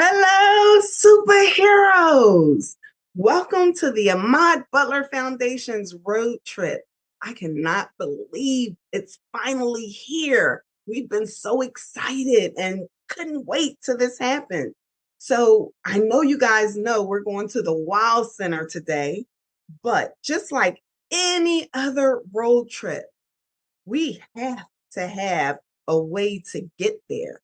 Hello, superheroes! Welcome to the Ahmad Butler Foundation's road trip. I cannot believe it's finally here. We've been so excited and couldn't wait till this happened. So I know you guys know we're going to the Wild Center today, but just like any other road trip, we have to have a way to get there.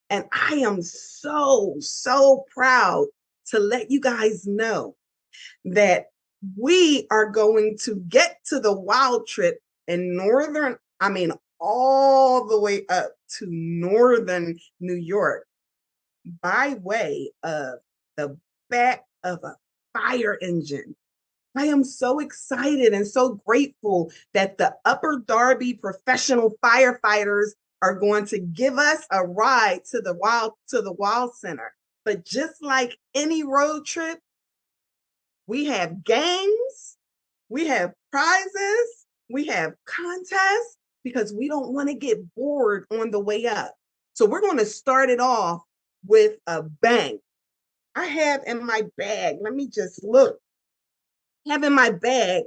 And I am so proud to let you guys know that we are going to get to the wild trip in all the way up to northern New York by way of the back of a fire engine. I am so excited and so grateful that the Upper Darby professional firefighters are going to give us a ride to the Wild Center. But just like any road trip, we have games, we have prizes, we have contests because we don't want to get bored on the way up. So we're going to start it off with a bang. I have in my bag, let me just look. I have in my bag,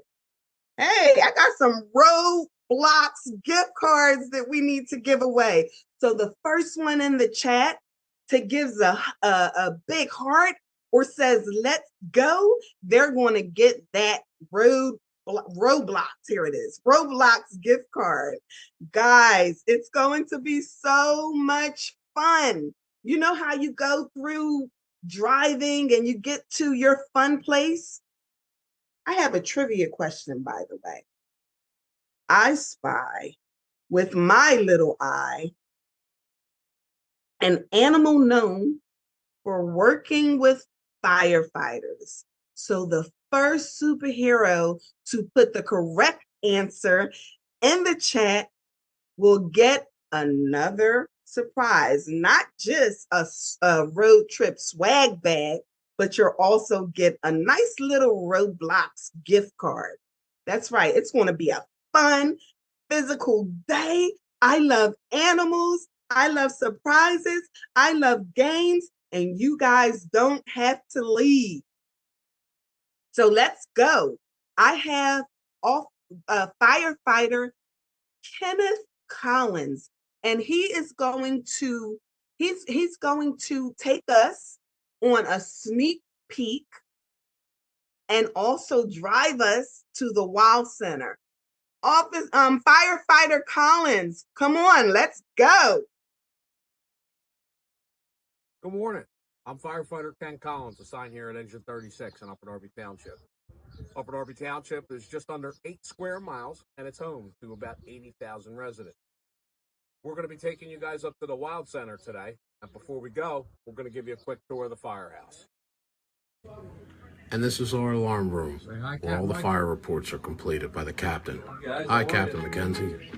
hey, I got some Roblox gift cards that we need to give away. So the first one in the chat to gives a big heart or says, let's go, they're going to get that Roblox, here it is, Roblox gift card. Guys, it's going to be so much fun. You know how you go through driving and you get to your fun place? I have a trivia question, by the way. I spy with my little eye an animal known for working with firefighters. So the first superhero to put the correct answer in the chat will get another surprise, not just a road trip swag bag, but you'll also get a nice little Roblox gift card. That's right. It's going to be a fun, physical day. I love animals. I love surprises. I love games. And you guys don't have to leave. So let's go. I have firefighter Kenneth Collins, and he's going to take us on a sneak peek and also drive us to the Wild Center. Firefighter Collins, come on, let's go. Good morning. I'm firefighter Ken Collins, assigned here at Engine 36 in Upper Darby Township. Upper Darby Township is just under 8 square miles, and it's home to about 80,000 residents. We're going to be taking you guys up to the Wild Center today, and before we go, we're going to give you a quick tour of the Firehouse. And this is our alarm room, where all the fire reports are completed by the captain. Hi, Captain McKenzie.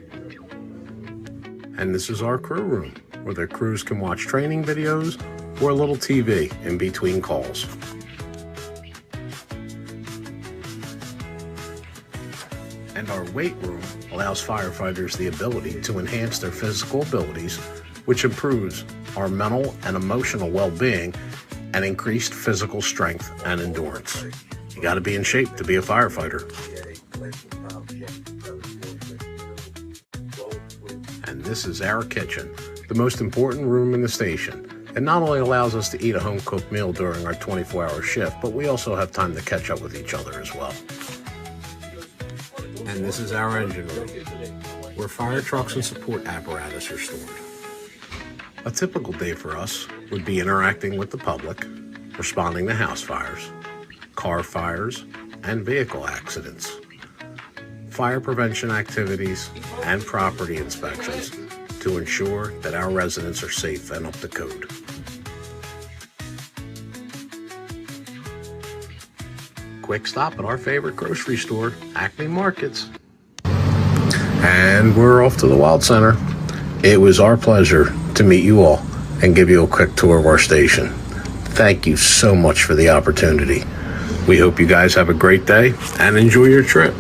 And this is our crew room, where the crews can watch training videos or a little TV in between calls. And our weight room allows firefighters the ability to enhance their physical abilities, which improves our mental and emotional well-being and increased physical strength and endurance. You got to be in shape to be a firefighter. And this is our kitchen, the most important room in the station. It not only allows us to eat a home-cooked meal during our 24-hour shift, but we also have time to catch up with each other as well. And this is our engine room, where fire trucks and support apparatus are stored. A typical day for us would be interacting with the public, responding to house fires, car fires, and vehicle accidents, fire prevention activities, and property inspections to ensure that our residents are safe and up to code. Quick stop at our favorite grocery store, Acme Markets. And we're off to the Wild Center. It was our pleasure to meet you all and give you a quick tour of our station. Thank you so much for the opportunity. We hope you guys have a great day and enjoy your trip.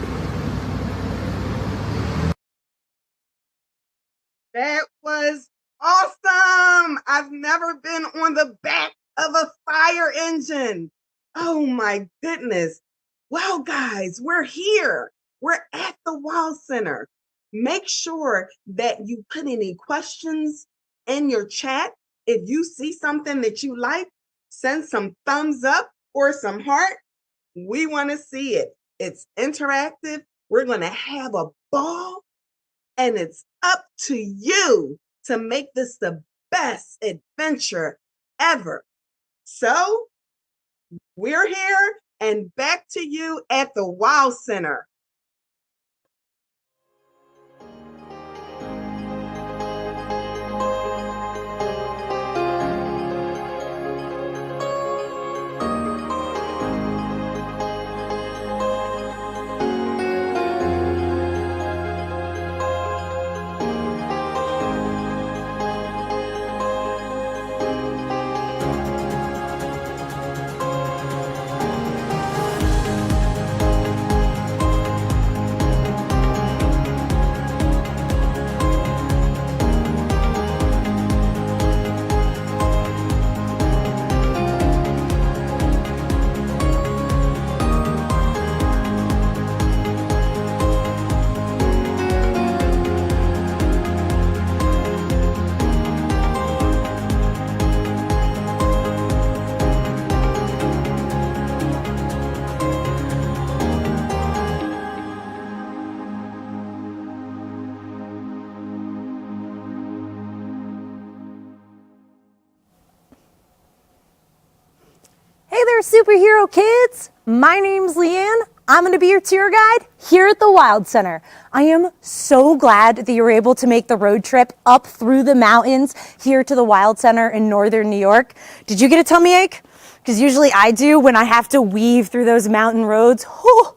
That was awesome. I've never been on the back of a fire engine. Oh my goodness. Well, guys, we're here. We're at the Wild Center. Make sure that you put any questions in your chat. If you see something that you like, send some thumbs up or some heart. We want to see it. It's interactive. We're going to have a ball, and it's up to you to make this the best adventure ever. So we're here and back to you at the Wild Center. Hey there, superhero kids! My name's Leanne. I'm going to be your tour guide here at the Wild Center. I am so glad that you were able to make the road trip up through the mountains here to the Wild Center in northern New York. Did you get a tummy ache? Because usually I do when I have to weave through those mountain roads. Whew.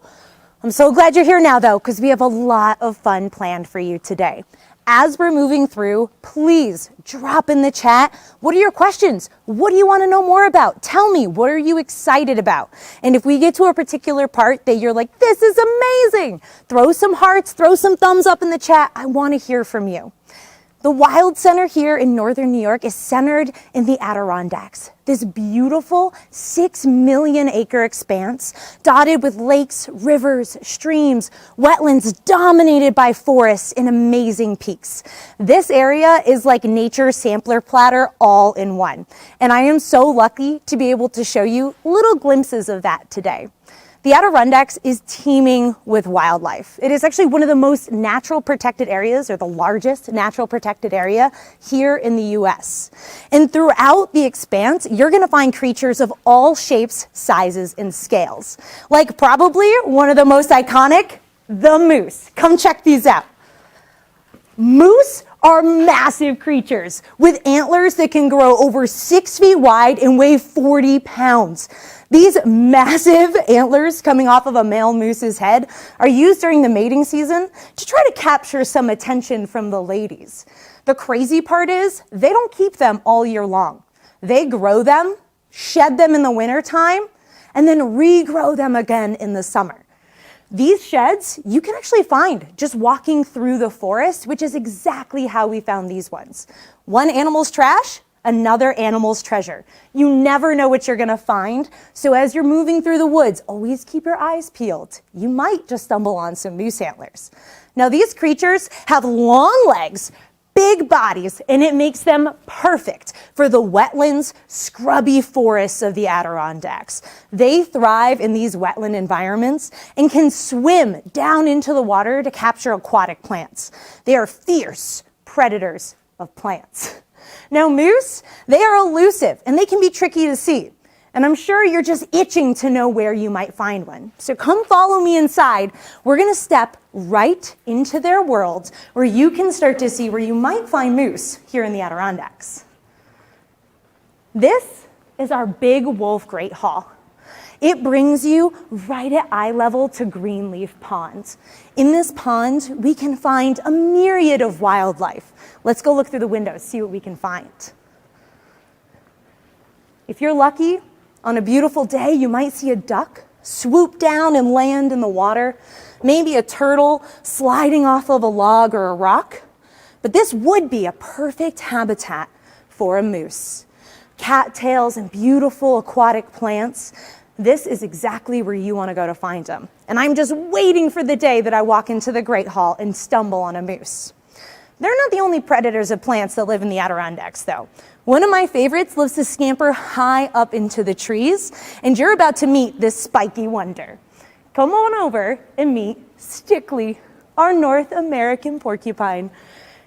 I'm so glad you're here now though, because we have a lot of fun planned for you today. As we're moving through, please drop in the chat. What are your questions? What do you want to know more about? Tell me, what are you excited about? And if we get to a particular part that you're like, this is amazing, throw some hearts, throw some thumbs up in the chat. I want to hear from you. The Wild Center here in northern New York is centered in the Adirondacks, this beautiful 6 million acre expanse dotted with lakes, rivers, streams, wetlands dominated by forests and amazing peaks. This area is like nature's sampler platter all in one. And I am so lucky to be able to show you little glimpses of that today. The Adirondacks is teeming with wildlife. It is actually one of the most natural protected areas, or the largest natural protected area here in the US. And throughout the expanse, you're gonna find creatures of all shapes, sizes, and scales. Like probably one of the most iconic, the moose. Come check these out. Moose are massive creatures with antlers that can grow over 6 feet wide and weigh 40 pounds. These massive antlers coming off of a male moose's head are used during the mating season to try to capture some attention from the ladies. The crazy part is they don't keep them all year long. They grow them, shed them in the wintertime, and then regrow them again in the summer. These sheds you can actually find just walking through the forest, which is exactly how we found these ones. One animal's trash, another animal's treasure. You never know what you're gonna find, so as you're moving through the woods, always keep your eyes peeled. You might just stumble on some moose antlers. Now these creatures have long legs, big bodies, and it makes them perfect for the wetlands, scrubby forests of the Adirondacks. They thrive in these wetland environments and can swim down into the water to capture aquatic plants. They are fierce predators of plants. Now moose, they are elusive and they can be tricky to see. And I'm sure you're just itching to know where you might find one. So come follow me inside. We're gonna step right into their world where you can start to see where you might find moose here in the Adirondacks. This is our big wolf great hall. It brings you right at eye level to Greenleaf Pond. In this pond, we can find a myriad of wildlife. Let's go look through the windows, see what we can find. If you're lucky, on a beautiful day, you might see a duck swoop down and land in the water, maybe a turtle sliding off of a log or a rock. But this would be a perfect habitat for a moose. cattails and beautiful aquatic plants, this is exactly where you want to go to find them. And I'm just waiting for the day that I walk into the Great Hall and stumble on a moose. They're not the only predators of plants that live in the Adirondacks, though. One of my favorites lives to scamper high up into the trees, and you're about to meet this spiky wonder. Come on over and meet Stickley, our North American porcupine.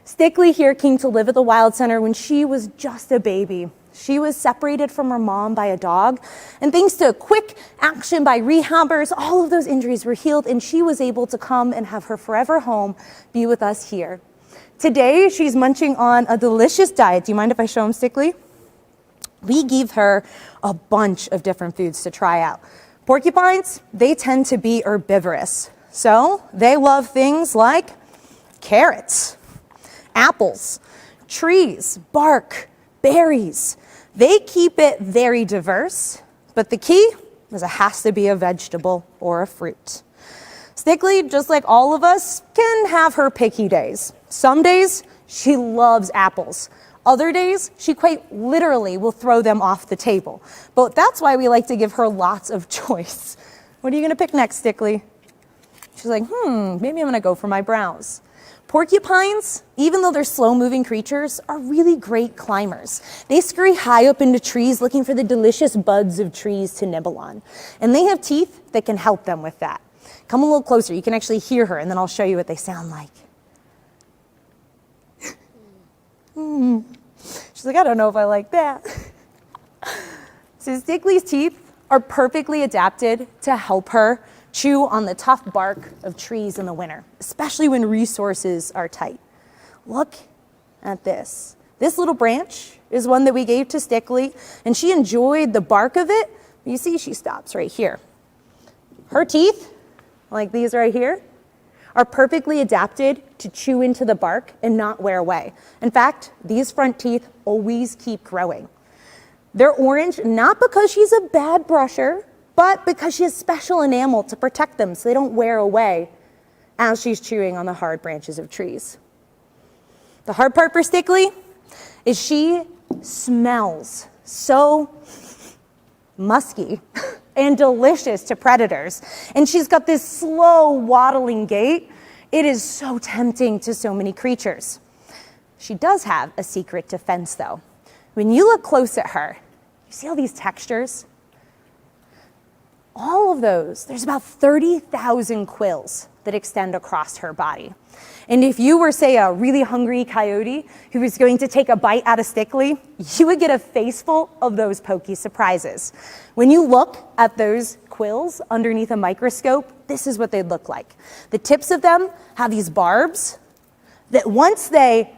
Stickley here came to live at the Wild Center when she was just a baby. She was separated from her mom by a dog, and thanks to quick action by rehabbers, all of those injuries were healed, and she was able to come and have her forever home be with us here. Today, she's munching on a delicious diet. Do you mind if I show him, Stickley? We gave her a bunch of different foods to try out. Porcupines, they tend to be herbivorous, so they love things like carrots, apples, trees, bark, berries. They keep it very diverse, but the key is it has to be a vegetable or a fruit. Stickley, just like all of us, can have her picky days. Some days, she loves apples. Other days, she quite literally will throw them off the table. But that's why we like to give her lots of choice. What are you gonna pick next, Stickley? She's like, maybe I'm gonna go for my browse. Porcupines, even though they're slow-moving creatures, are really great climbers. They scurry high up into trees looking for the delicious buds of trees to nibble on. And they have teeth that can help them with that. Come a little closer, you can actually hear her, and then I'll show you what they sound like. She's like, I don't know if I like that. So Stickley's teeth are perfectly adapted to help her chew on the tough bark of trees in the winter, especially when resources are tight. Look at this. This little branch is one that we gave to Stickley, and she enjoyed the bark of it. You see, she stops right here. Her teeth, like these right here, are perfectly adapted to chew into the bark and not wear away. In fact, these front teeth always keep growing. They're orange not because she's a bad brusher, but because she has special enamel to protect them so they don't wear away as she's chewing on the hard branches of trees. The hard part for Stickley is she smells so musky and delicious to predators. And she's got this slow waddling gait. It is so tempting to so many creatures. She does have a secret defense though. When you look close at her, you see all these textures? All of those, there's about 30,000 quills that extend across her body. And if you were, say, a really hungry coyote who was going to take a bite out of Stickley, you would get a face full of those pokey surprises. When you look at those quills underneath a microscope, this is what they'd look like. The tips of them have these barbs that once they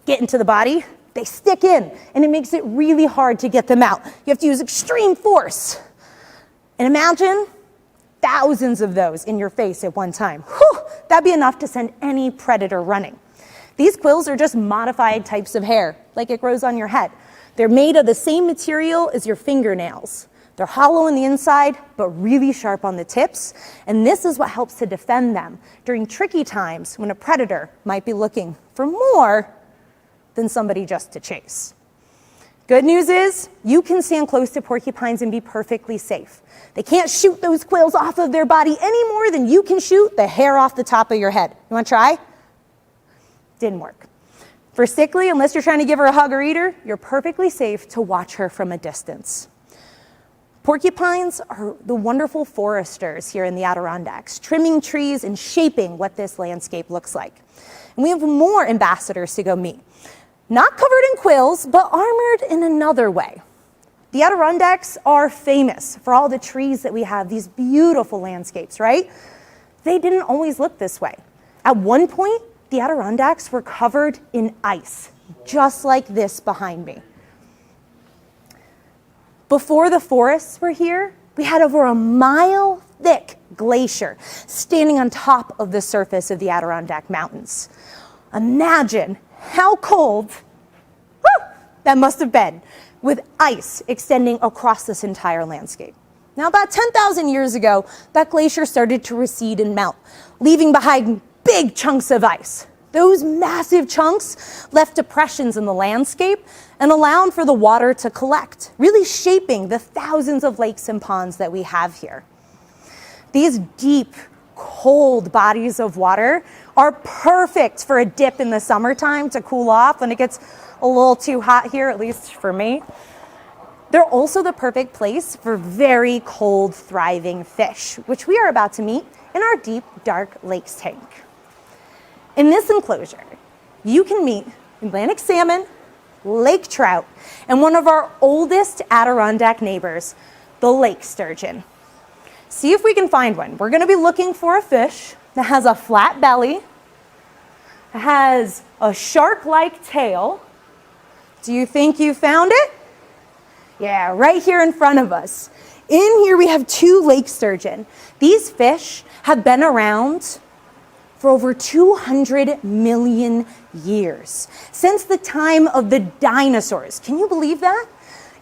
get into the body, they stick in, and it makes it really hard to get them out. You have to use extreme force. And imagine thousands of those in your face at one time. Whew, that'd be enough to send any predator running. These quills are just modified types of hair, like it grows on your head. They're made of the same material as your fingernails. They're hollow on the inside, but really sharp on the tips. And this is what helps to defend them during tricky times when a predator might be looking for more than somebody just to chase. Good news is you can stand close to porcupines and be perfectly safe. They can't shoot those quills off of their body any more than you can shoot the hair off the top of your head. You want to try? Didn't work. For Stickley, unless you're trying to give her a hug or eat her, you're perfectly safe to watch her from a distance. Porcupines are the wonderful foresters here in the Adirondacks, trimming trees and shaping what this landscape looks like. And we have more ambassadors to go meet. Not covered in quills, but armored in another way. The Adirondacks are famous for all the trees that we have, these beautiful landscapes, right? They didn't always look this way. At one point, the Adirondacks were covered in ice, just like this behind me. Before the forests were here, we had over a mile-thick glacier standing on top of the surface of the Adirondack Mountains. Imagine how cold that must have been, with ice extending across this entire landscape. Now, about 10,000 years ago, that glacier started to recede and melt, leaving behind big chunks of ice. Those massive chunks left depressions in the landscape and allowed for the water to collect, really shaping the thousands of lakes and ponds that we have here. These deep, cold bodies of water are perfect for a dip in the summertime to cool off when it gets a little too hot here, at least for me. They're also the perfect place for very cold, thriving fish, which we are about to meet in our deep, dark lakes tank. In this enclosure, you can meet Atlantic salmon, lake trout, and one of our oldest Adirondack neighbors, the lake sturgeon. See if we can find one. We're going to be looking for a fish that has a flat belly, has a shark-like tail. Do you think you found it? Yeah, right here in front of us. In here we have two lake sturgeon. These fish have been around for over 200 million years, since the time of the dinosaurs. Can you believe that?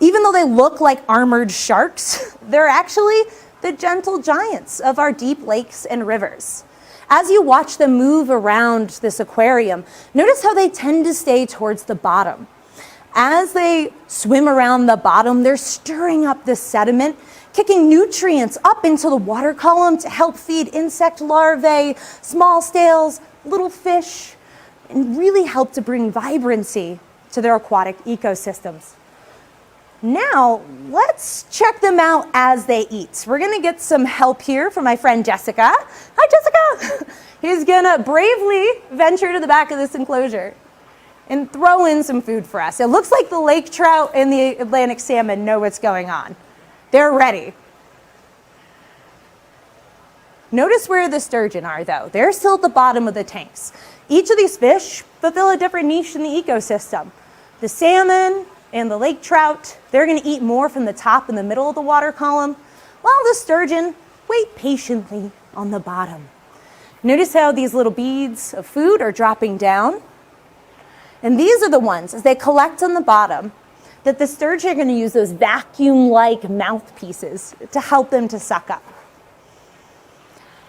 Even though they look like armored sharks, they're actually the gentle giants of our deep lakes and rivers. As you watch them move around this aquarium, notice how they tend to stay towards the bottom. As they swim around the bottom, they're stirring up the sediment, kicking nutrients up into the water column to help feed insect larvae, small snails, little fish, and really help to bring vibrancy to their aquatic ecosystems. Now, let's check them out as they eat. We're gonna get some help here from my friend Jessica. Hi, Jessica. He's gonna bravely venture to the back of this enclosure and throw in some food for us. It looks like the lake trout and the Atlantic salmon know what's going on. They're ready. Notice where the sturgeon are, though. They're still at the bottom of the tanks. Each of these fish fulfill a different niche in the ecosystem. The salmon and the lake trout, they're going to eat more from the top and the middle of the water column, while the sturgeon wait patiently on the bottom. Notice how these little beads of food are dropping down. And these are the ones, as they collect on the bottom, that the sturgeon are going to use those vacuum-like mouthpieces to help them to suck up.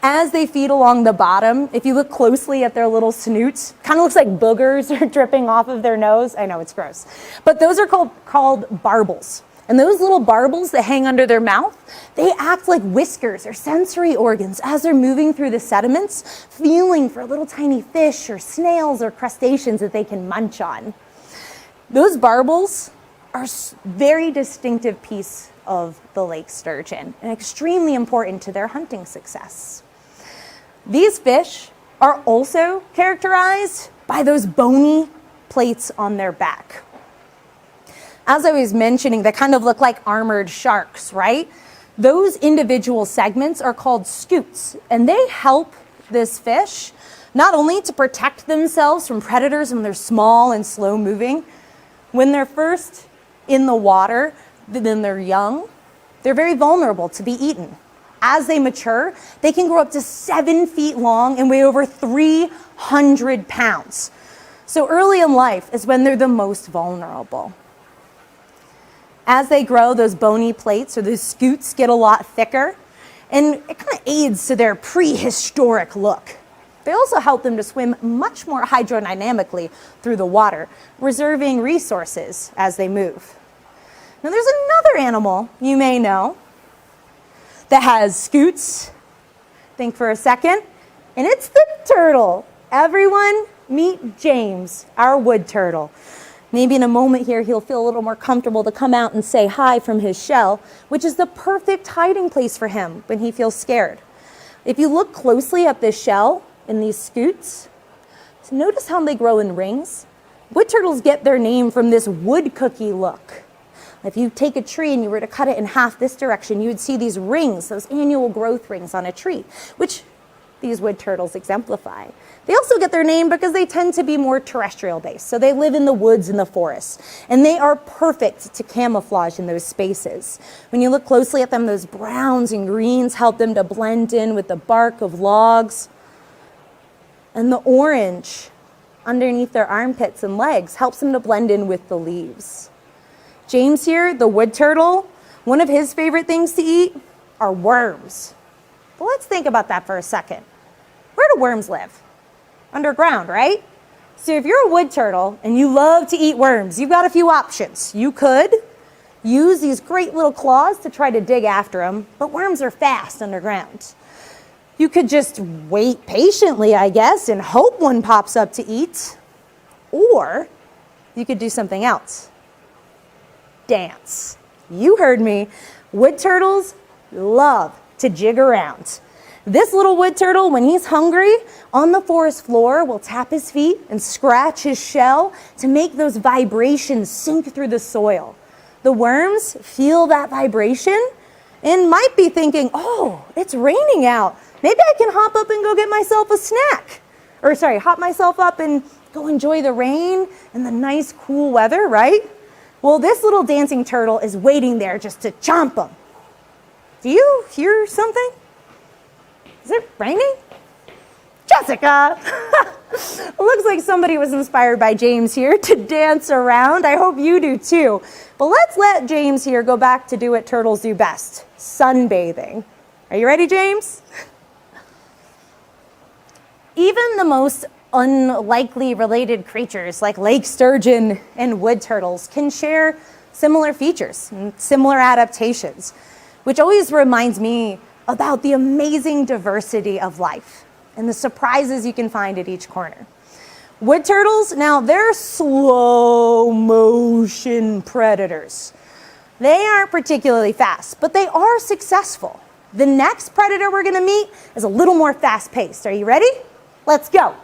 As they feed along the bottom, if you look closely at their little snoots, kind of looks like boogers are dripping off of their nose. I know, it's gross. But those are called barbels. And those little barbels that hang under their mouth, they act like whiskers or sensory organs as they're moving through the sediments, feeling for little tiny fish or snails or crustaceans that they can munch on. Those barbels are a very distinctive piece of the lake sturgeon and extremely important to their hunting success. These fish are also characterized by those bony plates on their back. As I was mentioning, they kind of look like armored sharks, right? Those individual segments are called scutes, and they help this fish not only to protect themselves from predators when they're small and slow moving. When they're first in the water, then they're young, they're very vulnerable to be eaten. As they mature, they can grow up to 7 feet long and weigh over 300 pounds. So early in life is when they're the most vulnerable. As they grow, those bony plates or those scutes get a lot thicker, and it kind of aids to their prehistoric look. They also help them to swim much more hydrodynamically through the water, reserving resources as they move. Now there's another animal you may know that has scutes. Think for a second, and it's the turtle. Everyone meet James, our wood turtle. Maybe in a moment here, he'll feel a little more comfortable to come out and say hi from his shell, which is the perfect hiding place for him when he feels scared. If you look closely at this shell and these scutes, notice how they grow in rings. Wood turtles get their name from this wood cookie look. If you take a tree and you were to cut it in half this direction, you would see these rings, those annual growth rings on a tree, which these wood turtles exemplify. They also get their name because they tend to be more terrestrial based. So they live in the woods and the forests, and they are perfect to camouflage in those spaces. When you look closely at them, those browns and greens help them to blend in with the bark of logs. And the orange underneath their armpits and legs helps them to blend in with the leaves. James here, the wood turtle, one of his favorite things to eat are worms. But let's think about that for a second. Where do worms live? Underground, right? So if you're a wood turtle and you love to eat worms, you've got a few options. You could use these great little claws to try to dig after them, but worms are fast underground. You could just wait patiently, I guess, and hope one pops up to eat. Or you could do something else. Dance. You heard me. Wood turtles love to jig around. This little wood turtle, when he's hungry, on the forest floor will tap his feet and scratch his shell to make those vibrations sink through the soil. The worms feel that vibration and might be thinking, oh, it's raining out. Maybe I can hop up and go get myself a snack. Hop myself up and go enjoy the rain and the nice cool weather, right? Well, this little dancing turtle is waiting there just to chomp them. Do you hear something? Is it raining? Jessica! Looks like somebody was inspired by James here to dance around. I hope you do too. But let's let James here go back to do what turtles do best, sunbathing. Are you ready, James? Even the most unlikely related creatures like lake sturgeon and wood turtles can share similar features and similar adaptations, which always reminds me about the amazing diversity of life and the surprises you can find at each corner. Wood turtles, now they're slow motion predators. They aren't particularly fast, but they are successful. The next predator we're gonna meet is a little more fast paced. Are you ready? Let's go.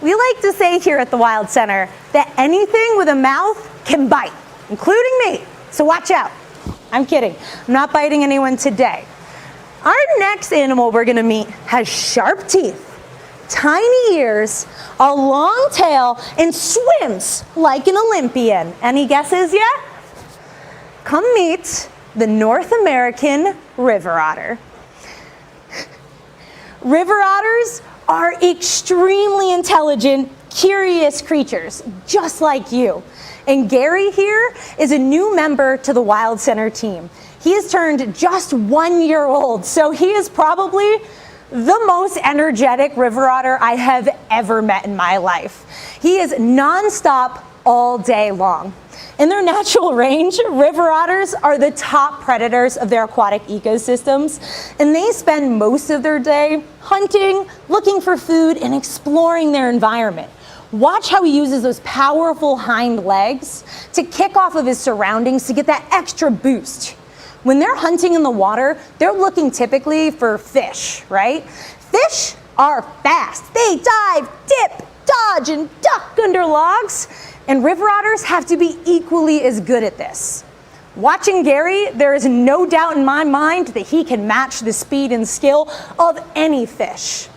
We like to say here at the Wild Center that anything with a mouth can bite, including me, so watch out. I'm kidding, I'm not biting anyone today. Our next animal we're gonna meet has sharp teeth, tiny ears, a long tail, and swims like an Olympian. Any guesses yet? Come meet the North American river otter. River otters are extremely intelligent, curious creatures, just like you. And Gary here is a new member to the Wild Center team. He has turned just 1 year old, so he is probably the most energetic river otter I have ever met in my life. He is nonstop all day long. In their natural range, river otters are the top predators of their aquatic ecosystems, and they spend most of their day hunting, looking for food, and exploring their environment. Watch how he uses those powerful hind legs to kick off of his surroundings to get that extra boost. When they're hunting in the water, they're looking typically for fish, right? Fish are fast. They dive, dip, dodge, and duck under logs. And river otters have to be equally as good at this. Watching Gary, there is no doubt in my mind that he can match the speed and skill of any fish.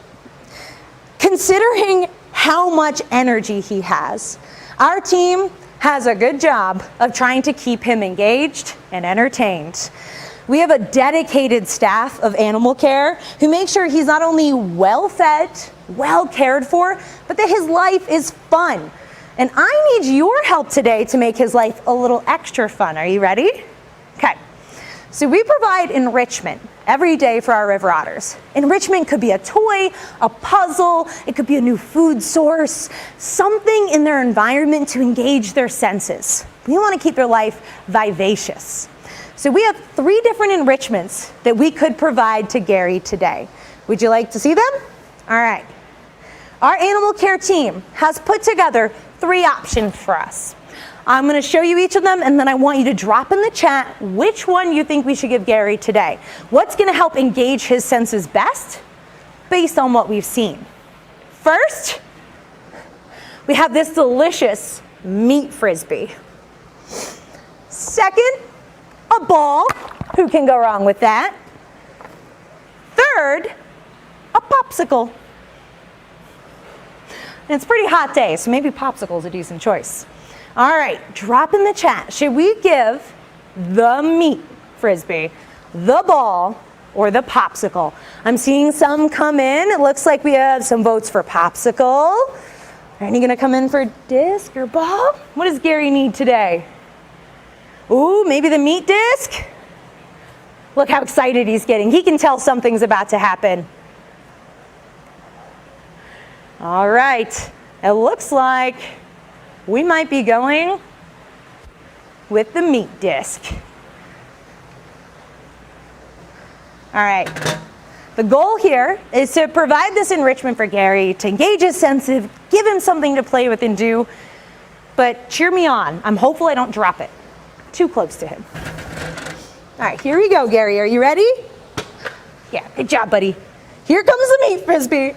Considering how much energy he has, our team has a good job of trying to keep him engaged and entertained. We have a dedicated staff of animal care who make sure he's not only well fed, well cared for, but that his life is fun. And I need your help today to make his life a little extra fun. Are you ready? Okay. So we provide enrichment every day for our river otters. Enrichment could be a toy, a puzzle, it could be a new food source, something in their environment to engage their senses. We want to keep their life vivacious. So we have 3 different enrichments that we could provide to Gary today. Would you like to see them? All right. Our animal care team has put together 3 options for us. I'm going to show you each of them, and then I want you to drop in the chat which one you think we should give Gary today. What's going to help engage his senses best based on what we've seen. First, we have this delicious meat frisbee. Second, a ball. Who can go wrong with that? Third, a popsicle. And it's a pretty hot day, so maybe popsicle is a decent choice. All right, drop in the chat. Should we give the meat frisbee, the ball, or the popsicle? I'm seeing some come in. It looks like we have some votes for popsicle. Are any gonna come in for disc or ball? What does Gary need today? Ooh, maybe the meat disc? Look how excited he's getting. He can tell something's about to happen. All right, it looks like we might be going with the meat disc. All right, the goal here is to provide this enrichment for Gary, to engage his senses, give him something to play with and do, but cheer me on. I'm hopeful I don't drop it too close to him. All right, here we go, Gary. Are you ready? Yeah, good job, buddy. Here comes the meat frisbee.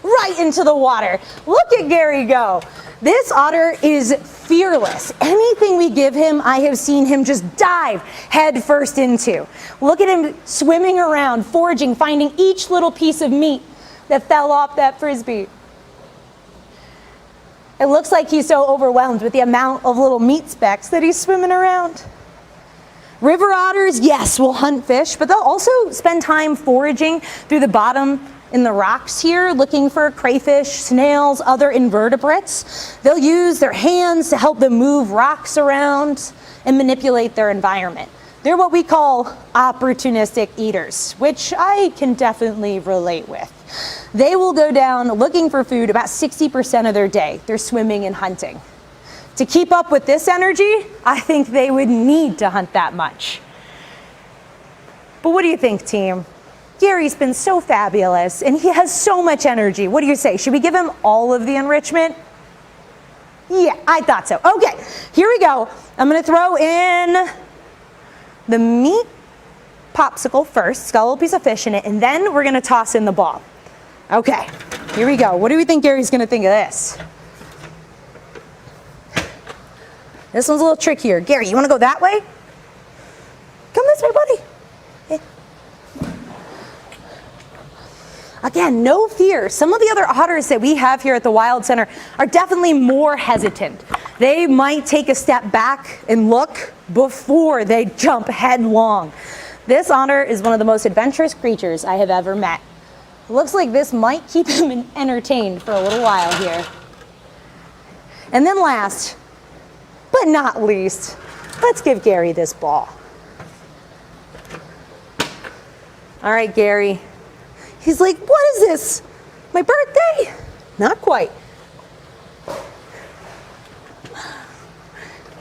Right into the water. Look at Gary go. This otter is fearless. Anything we give him, I have seen him just dive head first into. Look at him swimming around, foraging, finding each little piece of meat that fell off that frisbee. It looks like he's so overwhelmed with the amount of little meat specks that he's swimming around. River otters, yes, will hunt fish, but they'll also spend time foraging through the bottom in the rocks here, looking for crayfish, snails, other invertebrates. They'll use their hands to help them move rocks around and manipulate their environment. They're what we call opportunistic eaters, which I can definitely relate with. They will go down looking for food about 60% of their day. They're swimming and hunting. To keep up with this energy, I think they would need to hunt that much. But what do you think, team? Gary's been so fabulous and he has so much energy. What do you say? Should we give him all of the enrichment? Yeah, I thought so. Okay, here we go. I'm gonna throw in the meat popsicle first. It's got a little piece of fish in it, and then we're gonna toss in the ball. Okay, here we go. What do we think Gary's gonna think of this? This one's a little trickier. Gary, you wanna go that way? Come this way, buddy. Again, no fear. Some of the other otters that we have here at the Wild Center are definitely more hesitant. They might take a step back and look before they jump headlong. This otter is one of the most adventurous creatures I have ever met. It looks like this might keep him entertained for a little while here. And then last, but not least, let's give Gary this ball. All right, Gary. He's like, what is this? My birthday? Not quite.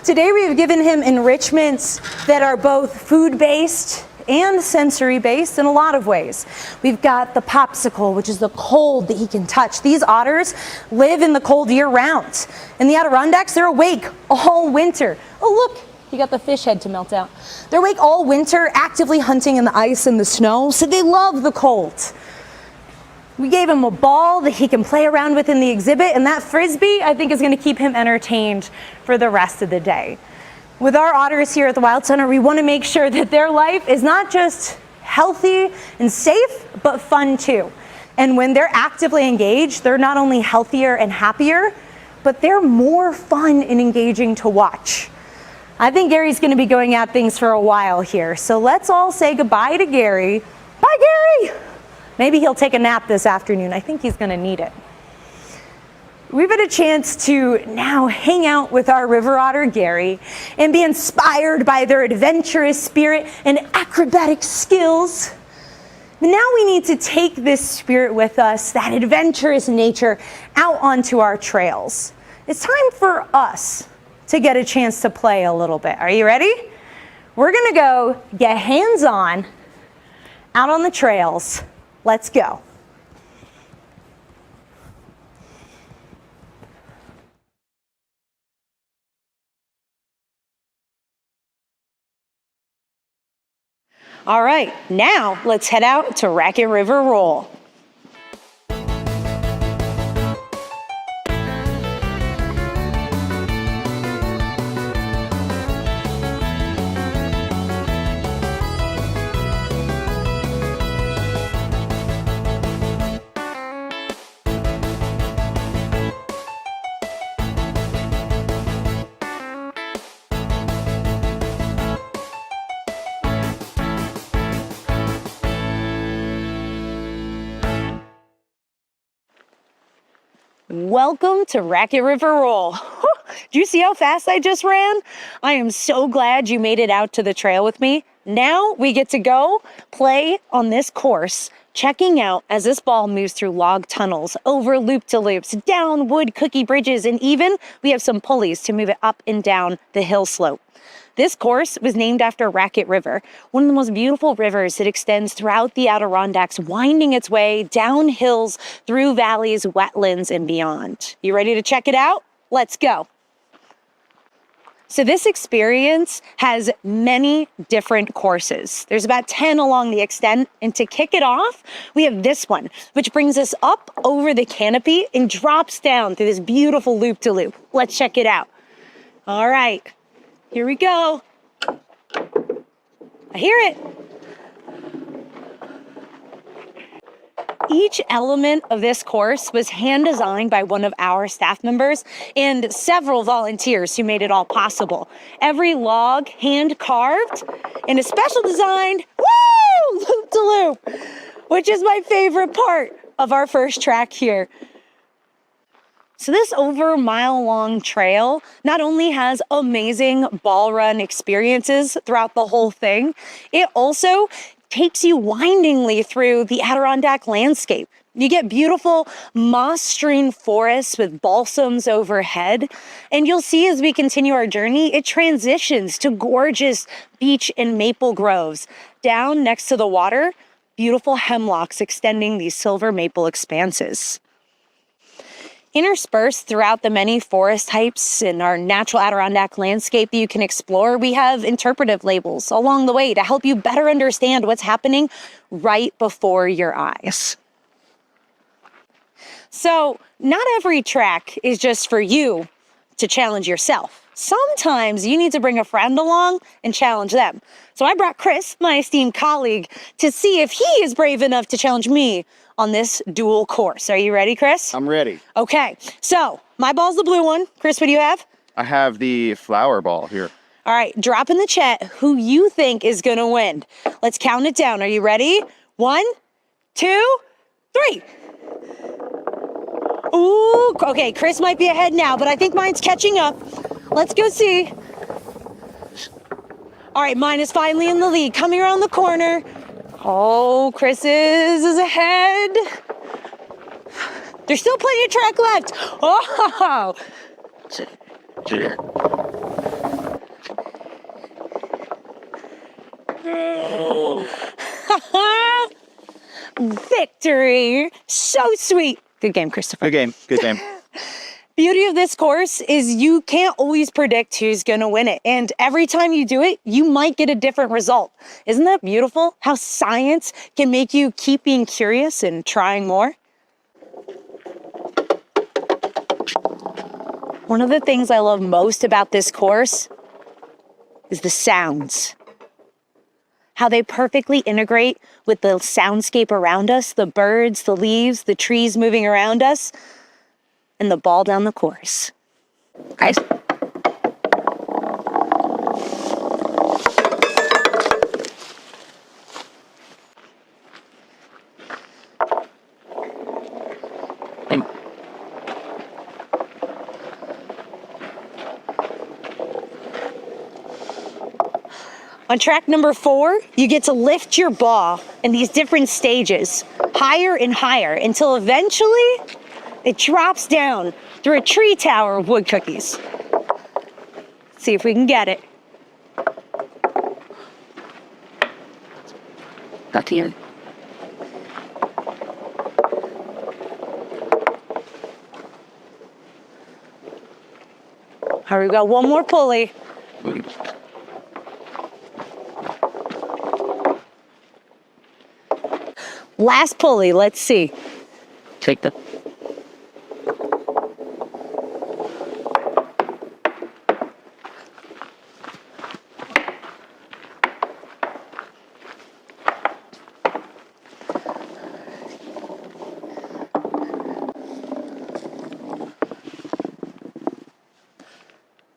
Today we have given him enrichments that are both food-based and sensory-based in a lot of ways. We've got the popsicle, which is the cold that he can touch. These otters live in the cold year-round. In the Adirondacks, they're awake all winter. Oh, look, he got the fish head to melt out. They're awake all winter, actively hunting in the ice and the snow, so they love the cold. We gave him a ball that he can play around with in the exhibit, and that frisbee, I think, is going to keep him entertained for the rest of the day. With our otters here at the Wild Center, we want to make sure that their life is not just healthy and safe, but fun too. And when they're actively engaged, they're not only healthier and happier, but they're more fun and engaging to watch. I think Gary's going to be going at things for a while here, so let's all say goodbye to Gary. Bye, Gary! Maybe he'll take a nap this afternoon. I think he's going to need it. We've had a chance to now hang out with our river otter, Gary, and be inspired by their adventurous spirit and acrobatic skills. But now we need to take this spirit with us, that adventurous nature, out onto our trails. It's time for us to get a chance to play a little bit. Are you ready? We're going to go get hands-on out on the trails. Let's go. All right, now let's head out to Raquette River Roll. Welcome to Raquette River Roll. Do you see how fast I just ran? I am so glad you made it out to the trail with me. Now we get to go play on this course, checking out as this ball moves through log tunnels, over loop-de-loops, down wood cookie bridges, and even we have some pulleys to move it up and down the hill slope. This course was named after Raquette River, one of the most beautiful rivers that extends throughout the Adirondacks, winding its way down hills, through valleys, wetlands, and beyond. You ready to check it out? Let's go. So this experience has many different courses. There's about 10 along the extent, and to kick it off, we have this one, which brings us up over the canopy and drops down through this beautiful loop-de-loop. Let's check it out. All right. Here we go. I hear it. Each element of this course was hand designed by one of our staff members and several volunteers who made it all possible. Every log hand carved and a special designed, woo, loop-de-loop, which is my favorite part of our first track here. So this over mile-long trail not only has amazing ball run experiences throughout the whole thing, it also takes you windingly through the Adirondack landscape. You get beautiful moss-strewn forests with balsams overhead, and you'll see as we continue our journey, it transitions to gorgeous beech and maple groves. Down next to the water, beautiful hemlocks extending these silver maple expanses. Interspersed throughout the many forest types in our natural Adirondack landscape that you can explore, we have interpretive labels along the way to help you better understand what's happening right before your eyes. So, not every track is just for you to challenge yourself. Sometimes you need to bring a friend along and challenge them. So I brought Chris, my esteemed colleague, to see if he is brave enough to challenge me on this dual course. Are you ready, Chris? I'm ready. Okay, so my ball's the blue one. Chris, what do you have? I have the flower ball here. All right, drop in the chat who you think is gonna win. Let's count it down. Are you ready? 1, 2, 3. Ooh, okay, Chris might be ahead now, but I think mine's catching up. Let's go see. All right, mine is finally in the lead, coming around the corner. Oh, Chris's is ahead. There's still plenty of track left. Oh! Victory! So sweet. Good game, Christopher. Good game. Good game. Beauty of this course is you can't always predict who's gonna win it. And every time you do it, you might get a different result. Isn't that beautiful? How science can make you keep being curious and trying more? One of the things I love most about this course is the sounds. How they perfectly integrate with the soundscape around us, the birds, the leaves, the trees moving around us, and the ball down the course. Guys. On track number 4, you get to lift your ball in these different stages, higher and higher, until eventually it drops down through a tree tower of wood cookies. Let's see if we can get it. Got to you. Here we go, one more pulley. Last pulley, let's see. Take the...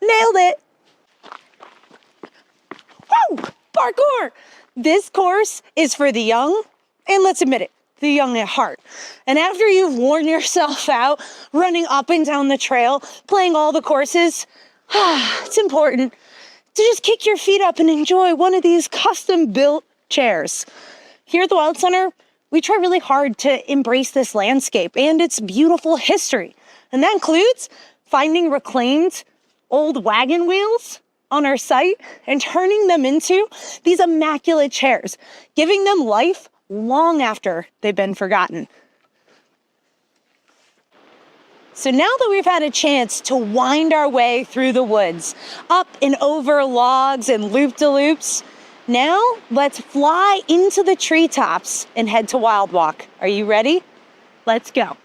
Nailed it! Woo! Parkour! This course is for the young, and let's admit it, the young at heart. And after you've worn yourself out running up and down the trail, playing all the courses, it's important to just kick your feet up and enjoy one of these custom built chairs. Here at the Wild Center, we try really hard to embrace this landscape and its beautiful history. And that includes finding reclaimed old wagon wheels on our site and turning them into these immaculate chairs, giving them life long after they've been forgotten. So now that we've had a chance to wind our way through the woods, up and over logs and loop-de-loops, now let's fly into the treetops and head to WildWalk. Are you ready? Let's go.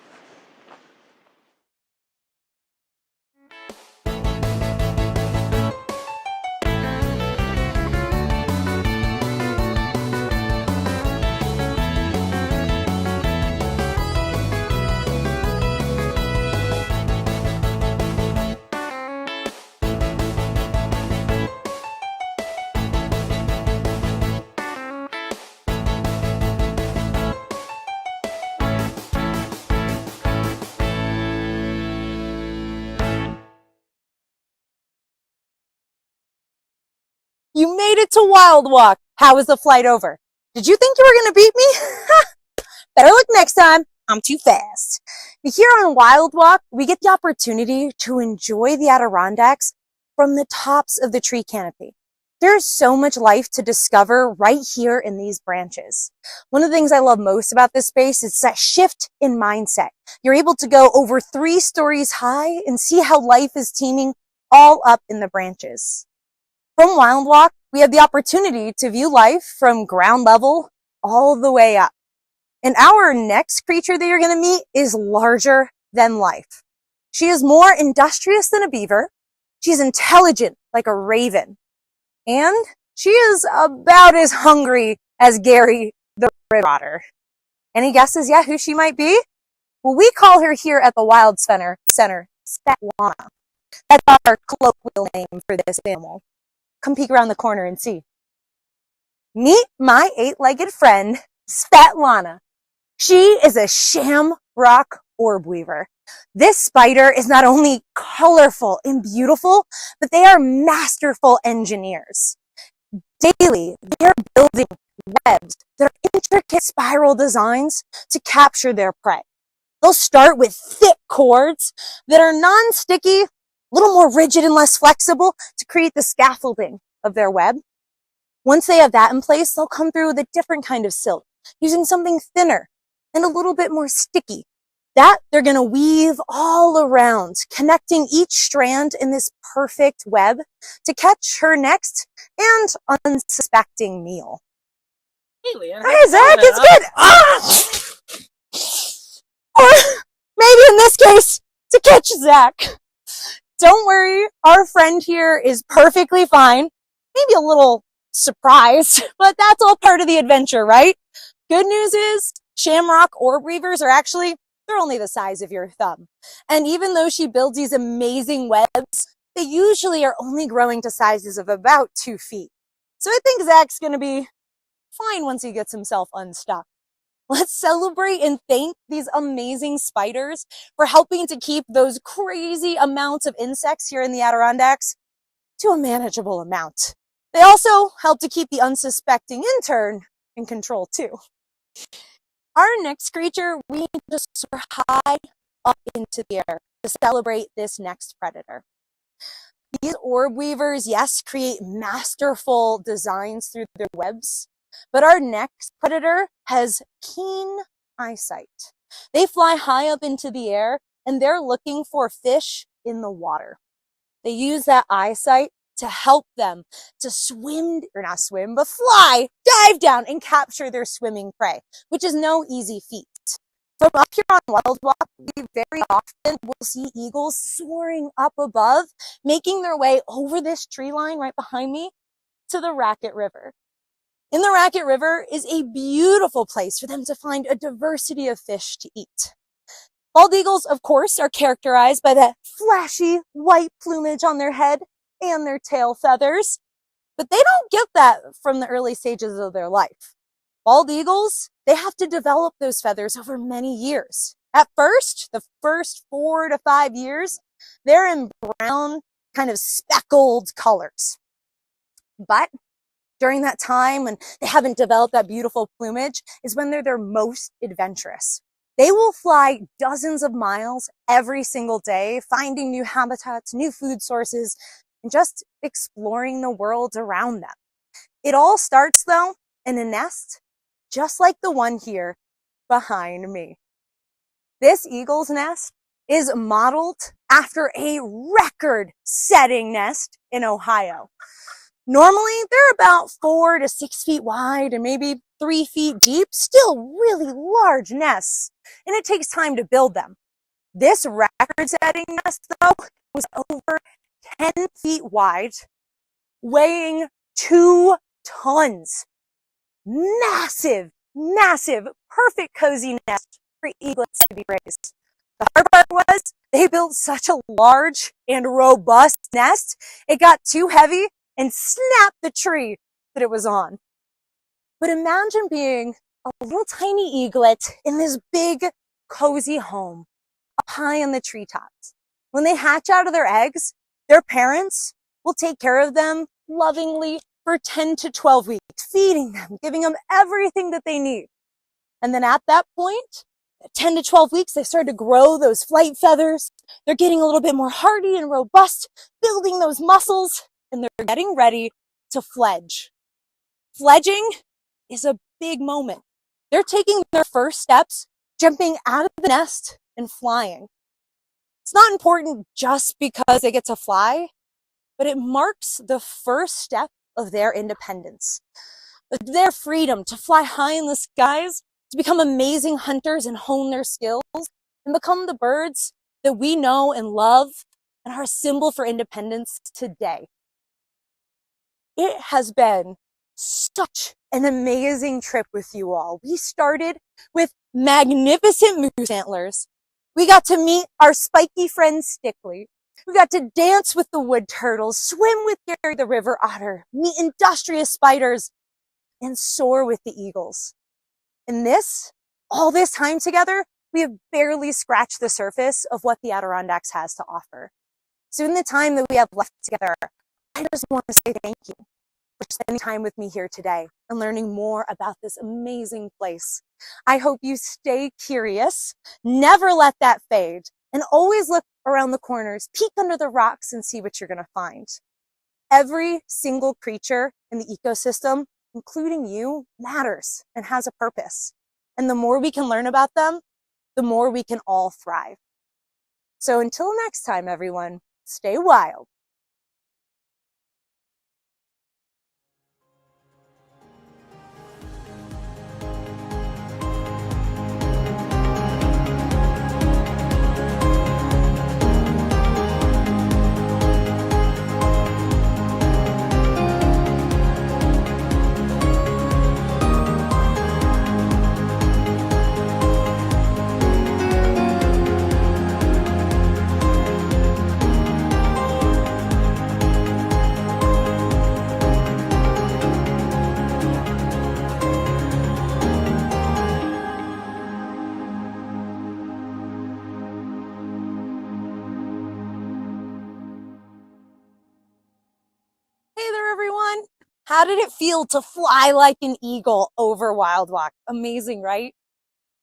You made it to WildWalk. How was the flight over? Did you think you were going to beat me? Better luck next time. I'm too fast. Here on WildWalk, we get the opportunity to enjoy the Adirondacks from the tops of the tree canopy. There's so much life to discover right here in these branches. One of the things I love most about this space is that shift in mindset. You're able to go over 3 stories high and see how life is teeming all up in the branches. From WildWalk, we have the opportunity to view life from ground level all the way up. And our next creature that you're going to meet is larger than life. She is more industrious than a beaver. She's intelligent like a raven. And she is about as hungry as Gary the river otter. Any guesses yet who she might be? Well, we call her here at the Wild Center Svetlana. That's our colloquial name for this animal. Come peek around the corner and see. Meet my 8-legged friend, Svetlana. She is a shamrock orb weaver. This spider is not only colorful and beautiful, but they are masterful engineers. Daily, they are building webs that are intricate spiral designs to capture their prey. They'll start with thick cords that are non-sticky, a little more rigid and less flexible to create the scaffolding of their web. Once they have that in place, they'll come through with a different kind of silk, using something thinner and a little bit more sticky. That they're going to weave all around, connecting each strand in this perfect web to catch her next and unsuspecting meal. Hey, Leanne. Hey, Zach, it's good. Or maybe in this case, to catch Zach. Don't worry, our friend here is perfectly fine. Maybe a little surprised, but that's all part of the adventure, right? Good news is, shamrock orb weavers are actually, they're only the size of your thumb. And even though she builds these amazing webs, they usually are only growing to sizes of about 2 feet. So I think Zach's gonna be fine once he gets himself unstuck. Let's celebrate and thank these amazing spiders for helping to keep those crazy amounts of insects here in the Adirondacks to a manageable amount. They also help to keep the unsuspecting intern in control too. Our next creature, we need to soar high up into the air to celebrate this next predator. These orb weavers, yes, create masterful designs through their webs, but our next predator has keen eyesight. They fly high up into the air and they're looking for fish in the water. They use that eyesight to help them to swim, or not swim, but fly, dive down and capture their swimming prey, which is no easy feat. From up here on WildWalk, we very often will see eagles soaring up above, making their way over this tree line right behind me to the Raquette River. In the Raquette River is a beautiful place for them to find a diversity of fish to eat. Bald eagles, of course, are characterized by that flashy white plumage on their head and their tail feathers, but they don't get that from the early stages of their life. Bald eagles, they have to develop those feathers over many years. At first, the first 4 to 5 years, they're in brown, kind of speckled colors. But during that time when they haven't developed that beautiful plumage is when they're their most adventurous. They will fly dozens of miles every single day, finding new habitats, new food sources, and just exploring the world around them. It all starts, though, in a nest, just like the one here behind me. This eagle's nest is modeled after a record-setting nest in Ohio. Normally, they're about 4 to 6 feet wide and maybe 3 feet deep, still really large nests, and it takes time to build them. This record-setting nest, though, was over 10 feet wide, weighing 2 tons. Massive, massive, perfect cozy nest for eaglets to be raised. The hard part was they built such a large and robust nest, it got too heavy and snapped the tree that it was on. But imagine being a little tiny eaglet in this big, cozy home up high in the treetops. When they hatch out of their eggs, their parents will take care of them lovingly for 10 to 12 weeks, feeding them, giving them everything that they need. And then at that point, at 10 to 12 weeks, they start to grow those flight feathers. They're getting a little bit more hardy and robust, building those muscles, and they're getting ready to fledge. Fledging is a big moment. They're taking their first steps, jumping out of the nest and flying. It's not important just because they get to fly, but it marks the first step of their independence, their freedom to fly high in the skies, to become amazing hunters and hone their skills, and become the birds that we know and love and are a symbol for independence today. It has been such an amazing trip with you all. We started with magnificent moose antlers. We got to meet our spiky friend Stickley. We got to dance with the wood turtles, swim with Gary the river otter, meet industrious spiders, and soar with the eagles. And all this time together, we have barely scratched the surface of what the Adirondacks has to offer. So in the time that we have left together, I just want to say thank you for spending time with me here today and learning more about this amazing place. I hope you stay curious, never let that fade, and always look around the corners, peek under the rocks, and see what you're going to find. Every single creature in the ecosystem, including you, matters and has a purpose. And the more we can learn about them, the more we can all thrive. So until next time, everyone, stay wild. Hey there, everyone. How did it feel to fly like an eagle over WildWalk? Amazing, right?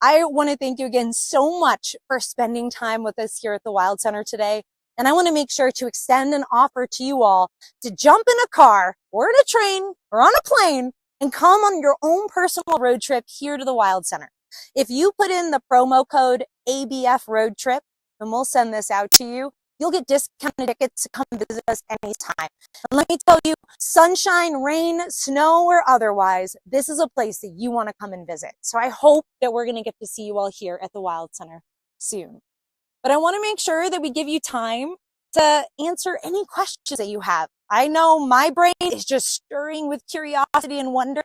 I want to thank you again so much for spending time with us here at the Wild Center today. And I want to make sure to extend an offer to you all to jump in a car or in a train or on a plane and come on your own personal road trip here to the Wild Center. If you put in the promo code ABF Road Trip, and we'll send this out to you, you'll get discounted tickets to come visit us anytime. And let me tell you, sunshine, rain, snow, or otherwise, this is a place that you want to come and visit. So I hope that we're going to get to see you all here at the Wild Center soon. But I want to make sure that we give you time to answer any questions that you have. I know my brain is just stirring with curiosity and wonder,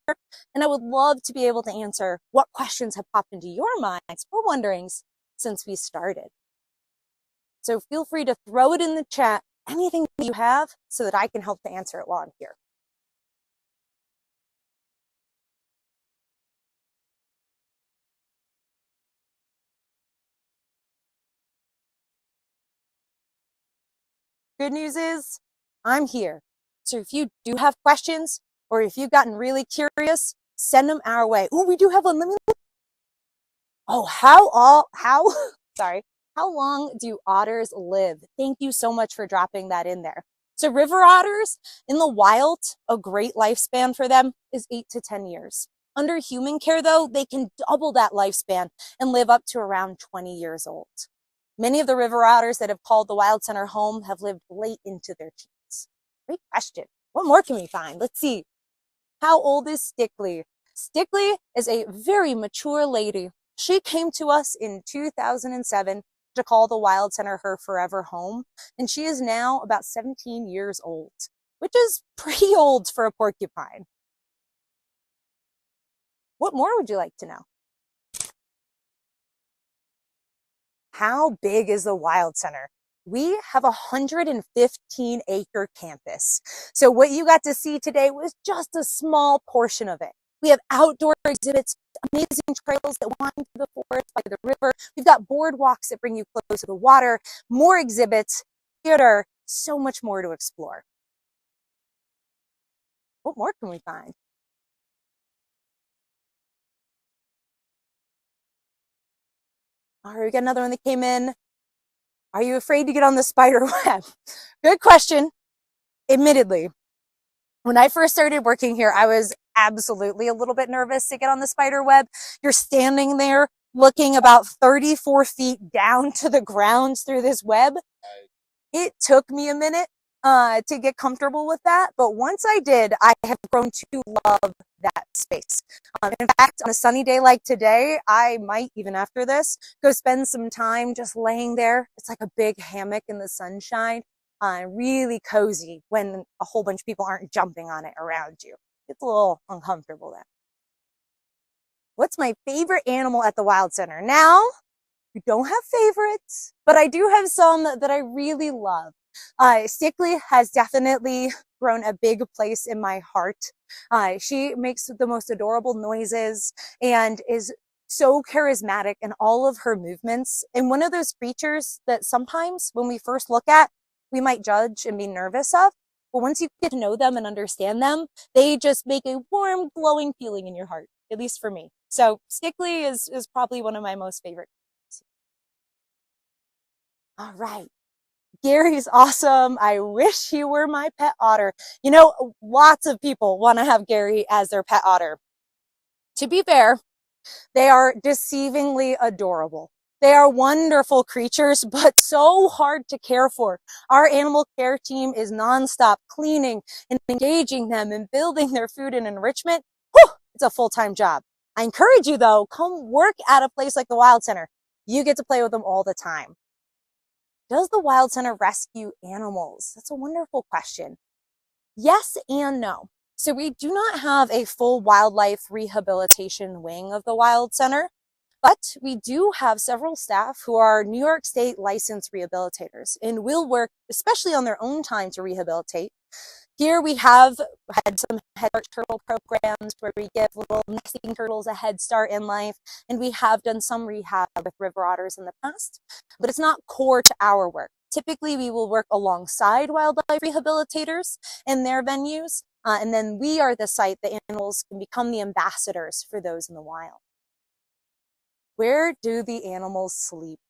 and I would love to be able to answer what questions have popped into your minds or wonderings since we started. So feel free to throw it in the chat, anything that you have, so that I can help to answer it while I'm here. Good news is I'm here. So if you do have questions or if you've gotten really curious, send them our way. Oh, we do have one. Let me look. Oh, sorry. How long do otters live? Thank you so much for dropping that in there. So river otters in the wild, a great lifespan for them is 8 to 10 years. Under human care though, they can double that lifespan and live up to around 20 years old. Many of the river otters that have called the Wild Center home have lived late into their teens. Great question. What more can we find? Let's see. How old is Stickley? Stickley is a very mature lady. She came to us in 2007 to call the Wild Center her forever home, and she is now about 17 years old, which is pretty old for a porcupine. What more would you like to know? How big is the Wild Center? We have a 115-acre campus. So what you got to see today was just a small portion of it. We have outdoor exhibits, amazing trails that wind through the forest by the river. We've got boardwalks that bring you close to the water, more exhibits, theater, so much more to explore. What more can we find? All right, we got another one that came in. Are you afraid to get on the spider web? Good question. Admittedly, when I first started working here, I was absolutely a little bit nervous to get on the spider web. You're standing there looking about 34 feet down to the ground through this web. It took me a minute to get comfortable with that, but once I did, I have grown to love that space. In fact, on a sunny day like today, I might, even after this, go spend some time just laying there. It's like a big hammock in the sunshine, really cozy when a whole bunch of people aren't jumping on it around you. It's a little uncomfortable then. What's my favorite animal at the Wild Center? Now, we don't have favorites, but I do have some that I really love. Stickley has definitely grown a big place in my heart. She makes the most adorable noises and is so charismatic in all of her movements. And one of those creatures that sometimes when we first look at, we might judge and be nervous of. But once you get to know them and understand them, they just make a warm, glowing feeling in your heart, at least for me. So Stickley is probably one of my most favorite. All right. Gary's awesome. I wish he were my pet otter. You know, lots of people want to have Gary as their pet otter. To be fair, they are deceivingly adorable. They are wonderful creatures, but so hard to care for. Our animal care team is nonstop cleaning and engaging them and building their food and enrichment. Whew, it's a full-time job. I encourage you though, come work at a place like the Wild Center. You get to play with them all the time. Does the Wild Center rescue animals? That's a wonderful question. Yes and no. So we do not have a full wildlife rehabilitation wing of the Wild Center, but we do have several staff who are New York State licensed rehabilitators and will work, especially on their own time, to rehabilitate. Here we have had some head start turtle programs where we give little nesting turtles a head start in life, and we have done some rehab with river otters in the past, but it's not core to our work. Typically, we will work alongside wildlife rehabilitators in their venues, and then we are the site that animals can become the ambassadors for those in the wild. Where do the animals sleep?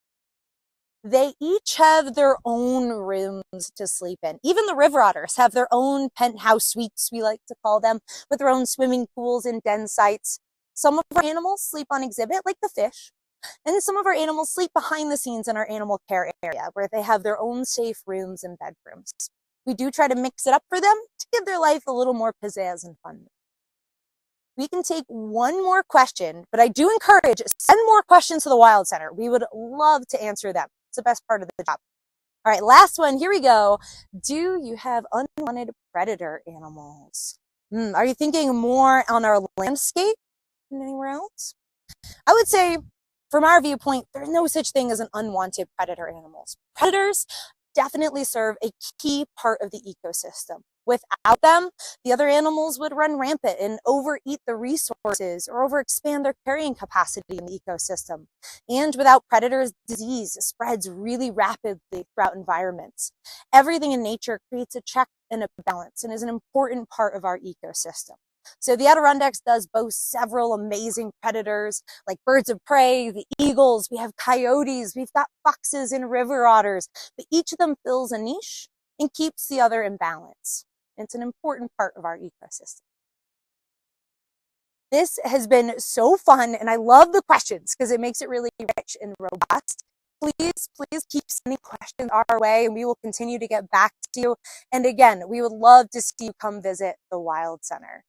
They each have their own rooms to sleep in. Even the river otters have their own penthouse suites, we like to call them, with their own swimming pools and den sites. Some of our animals sleep on exhibit, like the fish, and some of our animals sleep behind the scenes in our animal care area, where they have their own safe rooms and bedrooms. We do try to mix it up for them to give their life a little more pizzazz and fun. We can take one more question, but I do encourage, send more questions to the Wild Center. We would love to answer them. It's the best part of the job. All right, last one. Here we go. Do you have unwanted predator animals? Are you thinking more on our landscape than anywhere else? I would say, from our viewpoint, there's no such thing as an unwanted predator animals. Predators definitely serve a key part of the ecosystem. Without them, the other animals would run rampant and overeat the resources or overexpand their carrying capacity in the ecosystem. And without predators, disease spreads really rapidly throughout environments. Everything in nature creates a check and a balance and is an important part of our ecosystem. So the Adirondacks does boast several amazing predators like birds of prey, the eagles, we have coyotes, we've got foxes and river otters, but each of them fills a niche and keeps the other in balance. It's an important part of our ecosystem. This has been so fun, and I love the questions because it makes it really rich and robust. Please keep sending questions our way, and we will continue to get back to you. And again, we would love to see you come visit the Wild Center.